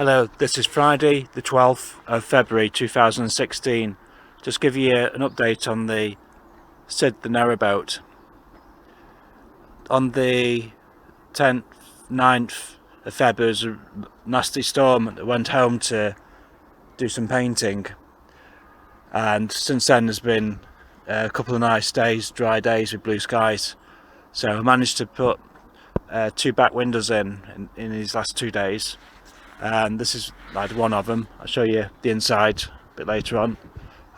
Hello, this is Friday the 12th of February 2016. Just give you an update on the Sid Narrowboat. On the 10th, 9th of Feb, there was a nasty storm that went home to do some painting, and since then there's been a couple of nice days, dry days with blue skies. So I managed to put two back windows in these last 2 days. And this is like one of them. I'll show you the inside a bit later on.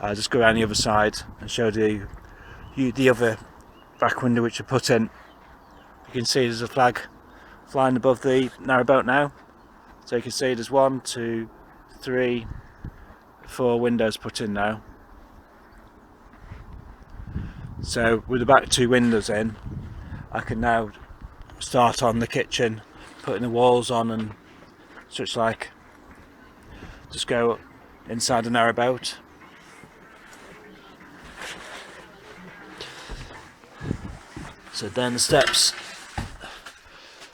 I'll just go around the other side and show you the other back window which I put in. You can see there's a flag flying above the narrowboat now. So you can see there's 1, 2, 3, 4 windows put in now. So with the back 2 windows in, I can now start on the kitchen, putting the walls on and such like. Just go inside the narrowboat. So then the steps.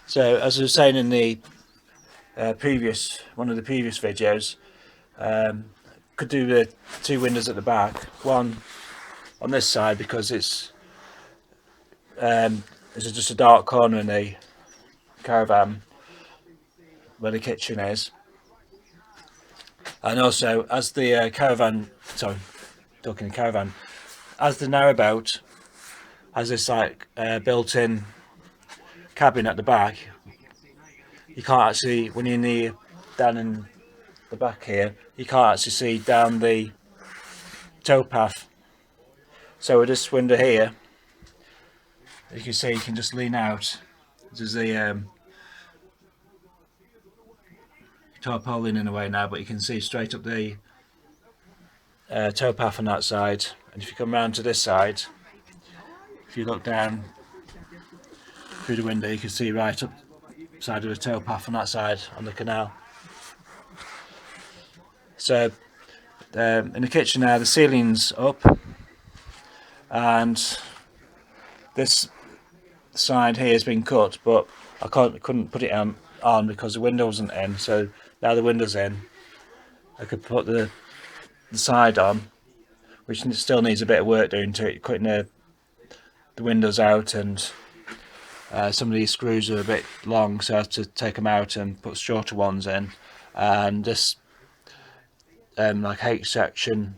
So as I was saying in the one of the previous videos, could do the 2 windows at the back, one on this side because it's just a dark corner in the caravan where the kitchen is. And also, as the as the narrowboat has this like built-in cabin at the back, you can't actually, when you're down in the back here, you can't actually see down the towpath. So with this window here, you can see you can just lean out. There's the tarpaulin in a way now, but you can see straight up the towpath on that side. And if you come round to this side, if you look down through the window, you can see right up side of the towpath on that side on the canal. So in the kitchen now, the ceiling's up, and this side here has been cut, but I couldn't put it on because the window wasn't in. So now the window's in, I could put the side on, which still needs a bit of work doing to it, cutting the windows out, and some of these screws are a bit long, so I have to take them out and put shorter ones in. And this like H section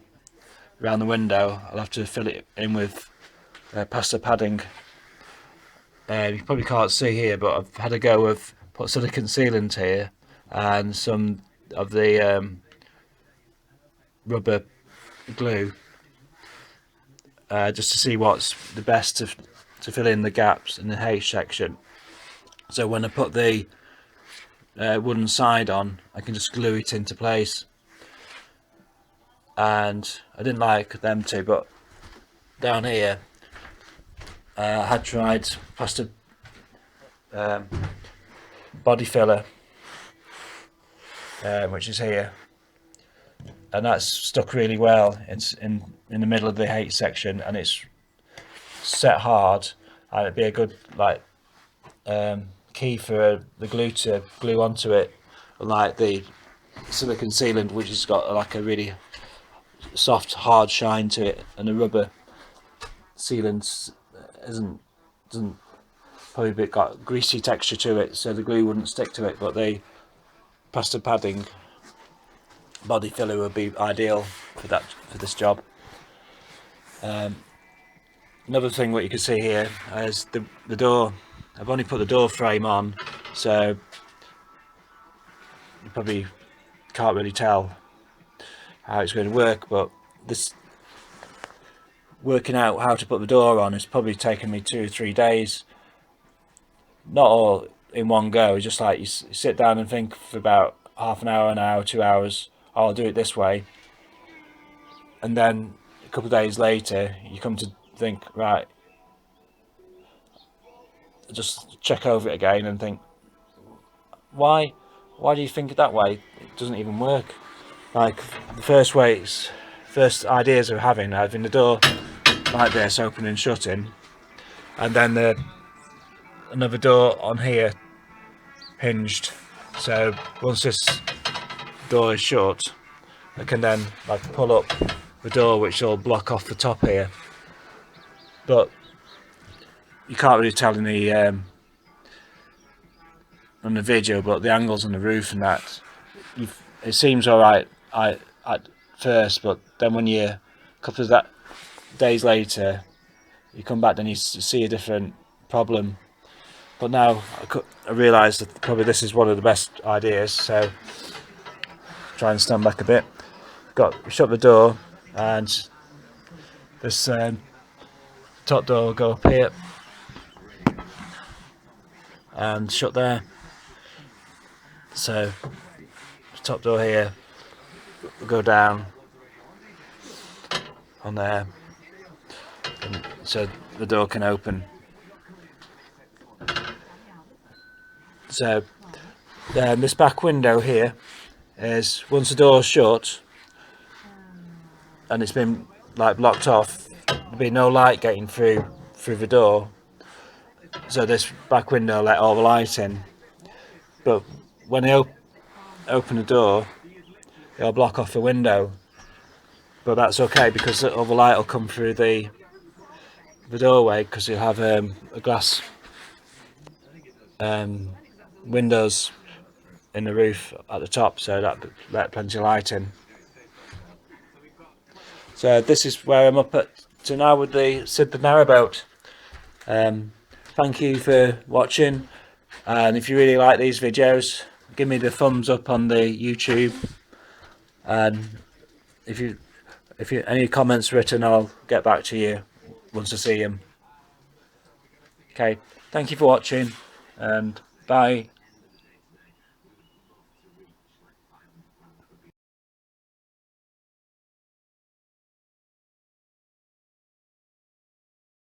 around the window, I'll have to fill it in with pasta padding. You probably can't see here, but I've had a go of put silicone sealant here and some of the rubber glue, just to see what's the best to fill in the gaps in the H section. So when I put the wooden side on, I can just glue it into place. And I didn't like them two, but down here I had tried pasta body filler, which is here, and that's stuck really well. It's in the middle of the H section, and it's set hard, and it'd be a good like key for the glue to glue onto it, unlike the silicone sealant, which has got like a really soft hard shine to it, and the rubber sealant doesn't probably got greasy texture to it, so the glue wouldn't stick to it. But the pasta padding body filler would be ideal for this job. Another thing what you can see here is the door. I've only put the door frame on, so you probably can't really tell how it's going to work, but this working out how to put the door on has probably taken me 2 or 3 days, not all in one go. Just like you sit down and think for about half an hour, 2 hours, I'll do it this way, and then a couple of days later you come to think, right, just check over it again and think, why do you think it that way? It doesn't even work. Like the first ideas of having the door like this, opening and shutting, and then another door on here hinged. So once this door is shut, I can then like pull up the door, which will block off the top here. But you can't really tell in the on the video, but the angles on the roof and that, it seems alright at first, but then when you, a couple of days later, you come back, then you see a different problem. But now I realise that probably this is one of the best ideas, so try and stand back a bit. Shut the door, and this top door will go up here and shut there. So top door here will go down on there, and so the door can open. So this back window here is, once the door's shut and it's been like blocked off, there'll be no light getting through the door, so this back window will let all the light in. But when they open the door, it'll block off the window, but that's okay because all the light will come through the doorway, because you'll have a glass windows in the roof at the top, so that let plenty of light in. So this is where I'm up to now with the Sid Narrowboat. Thank you for watching, and if you really like these videos, give me the thumbs up on the YouTube, and if you any comments written, I'll get back to you once I see them. Okay, thank you for watching, and bye.